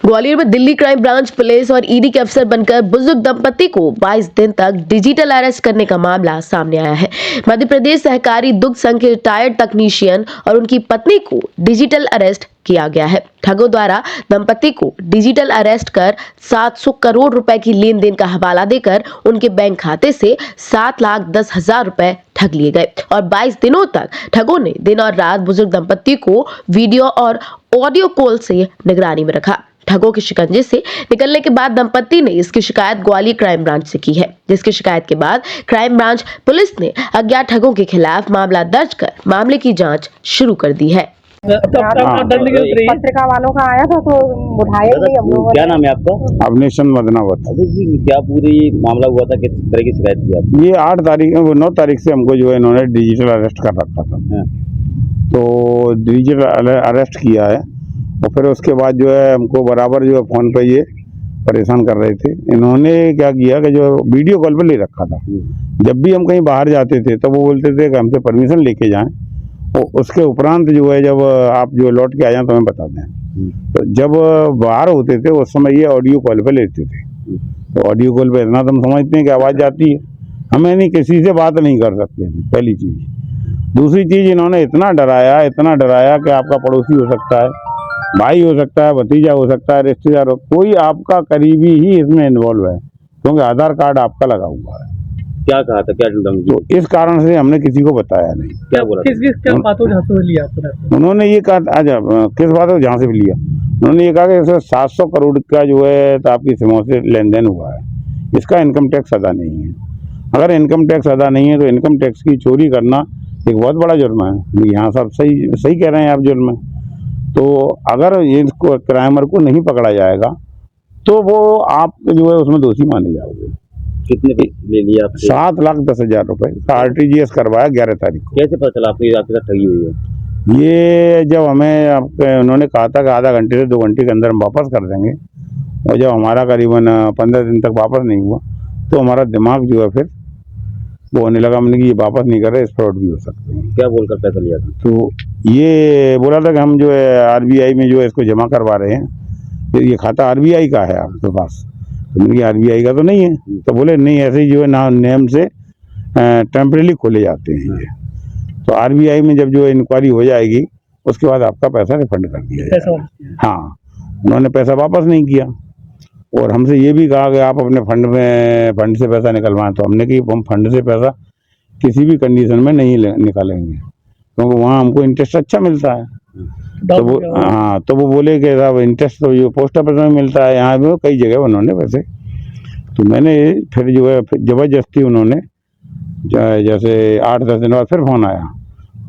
ग्वालियर में Delhi crime branch police और ED के अफसर बनकर बुजुर्ग दंपति को 22 दिन तक डिजिटल अरेस्ट करने का मामला सामने आया है। मध्य प्रदेश सहकारी दुग्ध संघ के रिटायर्ड तकनीशियन और उनकी पत्नी को डिजिटल अरेस्ट किया गया है। ठगों द्वारा दंपति को डिजिटल अरेस्ट कर 700 करोड़ रुपए की लेन देन का हवाला देकर उनके बैंक खाते से 7,10,000 रुपए ठग लिए गए और 22 दिनों तक ठगों ने दिन और रात बुजुर्ग दंपति को वीडियो और ऑडियो कॉल से निगरानी में रखा। ठगों के शिकंजे से निकलने के बाद दंपति ने इसकी शिकायत ग्वालियर क्राइम ब्रांच से की है, जिसकी शिकायत के बाद क्राइम ब्रांच पुलिस ने अज्ञात ठगों के खिलाफ मामला दर्ज कर मामले की जांच शुरू कर दी है। पत्रिका वालों का आया था तो उठाया ही नहीं हम लोगों ने। क्या नाम है आपका? अवनेशन मदनावत। अजय जी, क्या पूरी मामला हुआ था, किस तरह की शिकायत की आपने? ये 9 तारीख से हमको जो है इन्होंने डिजिटल अरेस्ट कर रखा था। तो डिजिटल अरेस्ट किया है और फिर उसके बाद जो है हमको बराबर जो है फ़ोन पे ये परेशान कर रहे थे। इन्होंने क्या किया कि जो वीडियो कॉल पे ले रखा था। जब भी हम कहीं बाहर जाते थे तो वो बोलते थे कि हमसे परमिशन लेके जाएं और उसके उपरांत जो है जब आप जो लौट के आ जाएं तो हमें बता दें। तो जब बाहर होते थे उस समय ये ऑडियो कॉल पे लेते थे। तो ऑडियो कॉल पे इतना तो हम समझते हैं कि आवाज़ जाती है, हमें नहीं किसी से बात नहीं कर सकते थे, पहली चीज़। दूसरी चीज़, इन्होंने इतना डराया कि आपका पड़ोसी हो सकता है, भाई हो सकता है, भतीजा हो सकता है, रिश्तेदार हो, कोई आपका करीबी ही इसमें इन्वॉल्व है क्योंकि आधार कार्ड आपका लगा हुआ है। क्या कहा था, क्या धमकी? तो इस कारण से हमने किसी को बताया नहीं। क्या बोला? क्या बातों जहाँ से लिया आपने? उन्होंने ये कहा, अच्छा किस बात को जहाँ से भी लिया, उन्होंने ये कहा कि इसमें 700 करोड़ का जो है तो आपकी सिमों से लेन देन हुआ है, इसका इनकम टैक्स अदा नहीं है। अगर इनकम टैक्स अदा नहीं है तो इनकम टैक्स की चोरी करना एक बहुत बड़ा जुर्म है। यहाँ सब सही कह रहे हैं आप, जुर्म है। तो अगर इसको क्राइमर को नहीं पकड़ा जाएगा तो वो आप जो है उसमें दोषी माने जाओगे। कितने ले लिया आपसे? 7,10,000 रुपए का RTGS करवाया 11 तारीख को। कैसे पता चला आपकी आपके साथ ठगी हुई है? ये जब हमें उन्होंने कहा था कि आधा घंटे से 2 घंटे के अंदर हम वापस कर देंगे और जब हमारा करीबन 15 दिन तक वापस नहीं हुआ तो हमारा दिमाग जो है फिर वो होने लगा। मैंने कि ये वापस नहीं कर रहे, इस फ्रॉड भी हो सकते हैं। क्या बोलकर पैसा लिया था? तो ये बोला था कि हम जो है RBI में जो है इसको जमा करवा रहे हैं, तो ये खाता RBI का है आपके पास। तो मैंने कहा RBI का तो नहीं है। तो बोले नहीं, ऐसे ही जो है ना नियम से टेम्परेली खोले जाते हैं ये। तो RBI में जब जो है इंक्वायरी हो जाएगी उसके बाद आपका पैसा रिफंड कर दिया जाएगा। हाँ, उन्होंने पैसा वापस नहीं किया और हमसे ये भी कहा कि आप अपने फंड से पैसा निकलवाएं। तो हमने कि हम फंड से पैसा किसी भी कंडीशन में नहीं निकालेंगे क्योंकि वहाँ हमको इंटरेस्ट अच्छा मिलता है। तो वो बोले कि साहब इंटरेस्ट तो जो पोस्ट ऑफिस में मिलता है, यहाँ भी कई जगह उन्होंने वैसे। तो मैंने फिर जो है ज़बरदस्ती उन्होंने जैसे 8-10 दिन बाद फिर फ़ोन आया,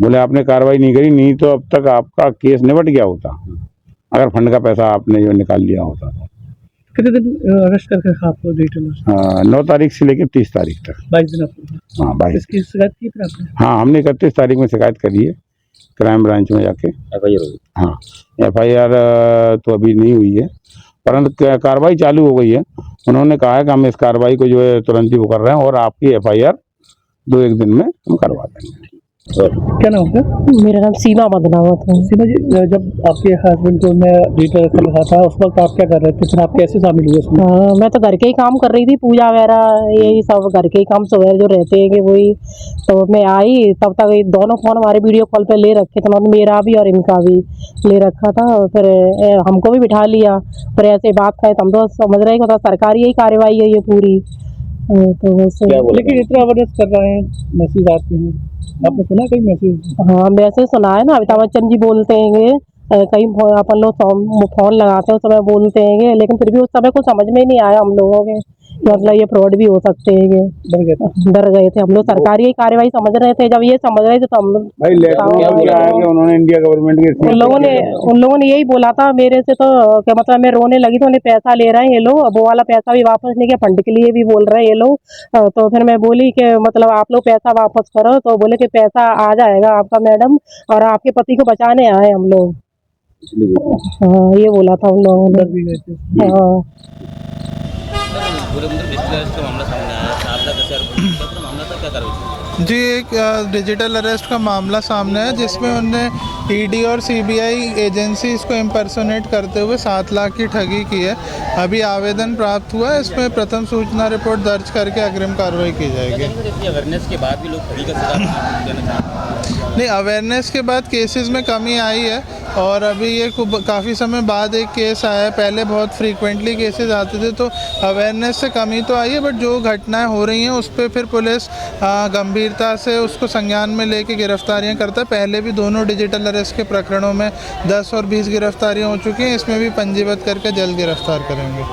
बोले आपने कार्रवाई नहीं करी, नहीं तो अब तक आपका केस निपट गया होता अगर फंड का पैसा आपने जो निकाल लिया होता। कितने दिन अरेस्ट करके आपको डिटेल? 9 तारीख से लेकर 30 तारीख तक। 22 दिन आपको? हाँ, 22। इसकी शिकायत की थी आपने? हाँ, हमने 31 तारीख में शिकायत करी है क्राइम ब्रांच में जाके। FIR हुई? हाँ, FIR तो अभी नहीं हुई है परंतु कार्रवाई चालू हो गई है। उन्होंने कहा है कि हम इस कार्रवाई को जो है तुरंत ही वो कर रहे हैं और आपकी FIR 2-1 दिन में हम करवा देंगे। क्या नाम है? मेरा नाम सीमा मदनावत है। सीमा जी, जब आपके हस्बैंड को मैं डिजिटल कर रखा था उस वक्त आप क्या कर रहे थे, फिर आप कैसे शामिल हुए उसमें? मैं तो घर के ही काम कर रही थी, पूजा वगैरह यही सब घर के ही काम सुबह जो रहते हैं कि वही। तो मैं आई तब तक ये दोनों फ़ोन हमारे वीडियो कॉल पे ले रखे थे, उन्होंने मेरा भी और इनका भी ले रखा था। फिर हमको भी बिठा लिया, फिर ऐसे बात कहे तो हम तो समझ रहे हैं सरकारी यही कार्रवाई है ये पूरी। तो लेकिन इतना अवेयरनेस कर रहे हैं, मैसेज आते हैं, आपने सुना कहीं मैसेज? हाँ, मैसेज सुना है ना, अमिताभ बच्चन जी बोलते हैं कहीं अपन लोग फ़ोन लगाते हैं उस समय बोलते हैं, लेकिन फिर भी उस समय कुछ समझ में ही नहीं आया हम लोगों के मतलब ये फ्रॉड भी हो सकते हैं। डर गए थे हम लोग, सरकारी ही कार्रवाई समझ रहे थे। जब ये समझ रहे थे तो हम लोग उन्होंने इंडिया गवर्नमेंट के उन लोगों ने यही बोला था मेरे से, तो क्या मतलब मैं रोने लगी। तो उन्हें पैसा ले रहे हैं ये लोग, वो वाला पैसा भी वापस नहीं किया, फंड के लिए भी बोल रहे हैं ये लोग। तो फिर मैं बोली कि मतलब आप लोग पैसा वापस करो, तो बोले कि पैसा आ जाएगा आपका मैडम और आपके पति को बचाने आए हम लोग। हाँ, ये बोला था उन लोगों ने। हाँ, पूरे डिजिटल अरेस्ट का मामला सामने आया, 7,10,000 मामला था, क्या कार्रवाई? जी, एक डिजिटल अरेस्ट का मामला सामने है जिसमें उनने ईडी और सीबीआई एजेंसीज को इम्पर्सोनेट करते हुए 7 लाख की ठगी की है। अभी आवेदन प्राप्त हुआ है, इसमें प्रथम सूचना रिपोर्ट दर्ज करके अग्रिम कार्रवाई की जाएगी। इतनी अवेयरनेस के बाद भी लोग ठगी का शिकार देना चाहते हैं। नहीं, अवेयरनेस के बाद केसेस में कमी आई है और अभी ये काफ़ी समय बाद एक केस आया है। पहले बहुत फ्रीक्वेंटली केसेस आते थे, तो अवेयरनेस से कमी तो आई है, बट जो घटनाएं हो रही हैं उस पर फिर पुलिस गंभीरता से उसको संज्ञान में लेके गिरफ्तारियां करता है। पहले भी दोनों डिजिटल अरेस्ट के प्रकरणों में 10 और 20 गिरफ्तारियां हो चुकी हैं, इसमें भी पंजीबद्ध करके जल्द गिरफ्तार करेंगे।